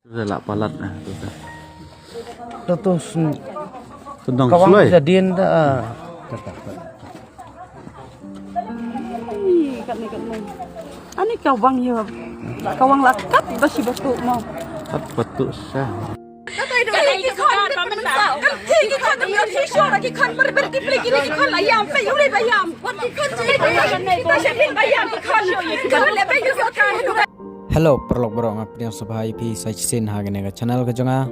Relak palat nah tu dah. Terus Tentang kawang sulai. kejadian dah. Kat ni. Ani kawang ya. Kawang lakat basi batu mau. Kat betul sah. Hello, perlok borong apni sabha IP sajsin hagane ka channel ka jonga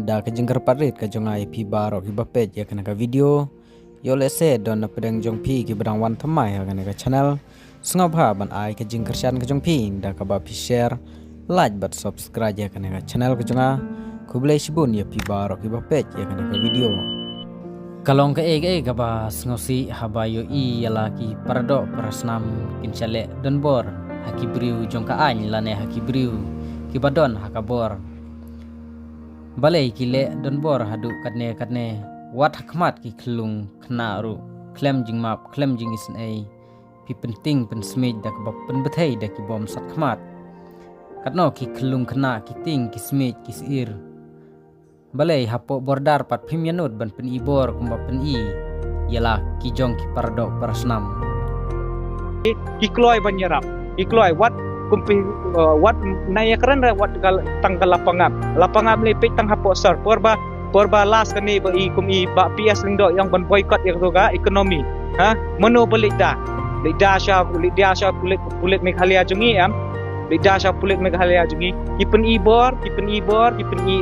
da ka jingkar parit ka jonga IP baro ki bapet ya kana ka video yo lese don na pedang jong pi ki badang wan thamai hagane ka channel sunga bha ban ai ka jingkar shan ka jong pi da ka ba pi share like but subscribe ya kana ka channel ka jonga kublai sibun ya pi baro ki bapet ya kana ka video kalong ka ege ka ba ngosi habayo I yala ki parado parasnam kinchale don bor hakibriu jongka any lane hakibriu kibadon hakabor balai kile don bor hadu katne wat hakmat ki klung knaru klem jing map klem jing isn ai pi penting pen smej dak ba pen bethai dak ki bom sat khmat katno ki klung kna ki ting ki smej ki sir balai hapo bordar pat phim yanut ban pen ibor kumba pen I yala ki jong ki pardo parasnam ki kloy banyarap ikloi wat kumpi wat naya keren wat tanggal lapangam lepek tang hapo sar porba las kani ba I kumi ba PS lindo yang ban boycott yang toga ekonomi ha meno belida sha pulit Meghalaya jungi am lida sha pulit Meghalaya jungi kipen ibor kipen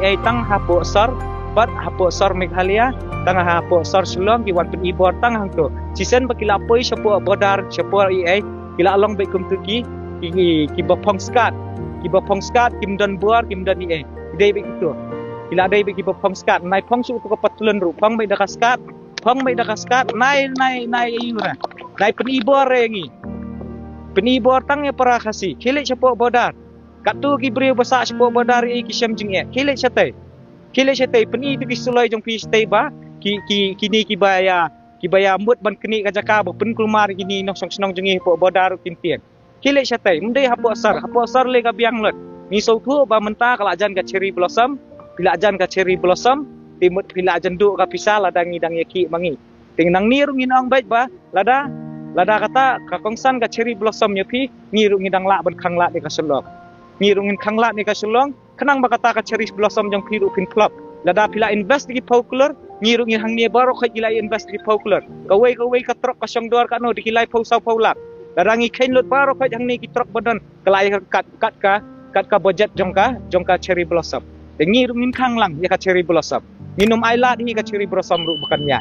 I tang hapo sar bat hapo sar Meghalaya tang hapo sar Shillong ki wan pen ibor tang hangto sisen bakila poi shapo bodar shapo I kila along baik kumtuki ki bapong skat kim dan buar kim dan I dai baik itu kila dai baik ki bapong skat nai pong su ko patulan ru pong baik dakaskat nai yura nai penibor rengi penibor tang ya para khasi kile chapo bodar katu ki brio basa chapo bodar I ki syam jing kile chatai peni tu ki sulai jong pi stay ba ki kini ki baya mut ban keni ka jaka ba pen kulmar kini nok song snong jengi po bodar kintian kile chatai mendai hapo sar le ka biang lot ni so thu ba menta kala jan ka cherry blossom timut pila jan du ka pisal ladang idang yaki mangi ting nang ni rungin ang baik ba lada kata ka kongsan ka cherry blossom yapi ni rungin dang la ban khang la de ka selok ni rungin khang la ni ka selong kenang ba kata ka cherry blossom jong piru pin club lada pila invest di popular ngirung hang ni baro kha gilai invest di popular kawai ka trok ka song dor ka no di gilai pau sau paulak darangi khain lot baro kha hang ni ki trok badon kalai kat ka budget jongka cherry blossom de ngirung khang lang ya ka cherry blossom minum aila ni ka cherry blossom ru bukan ya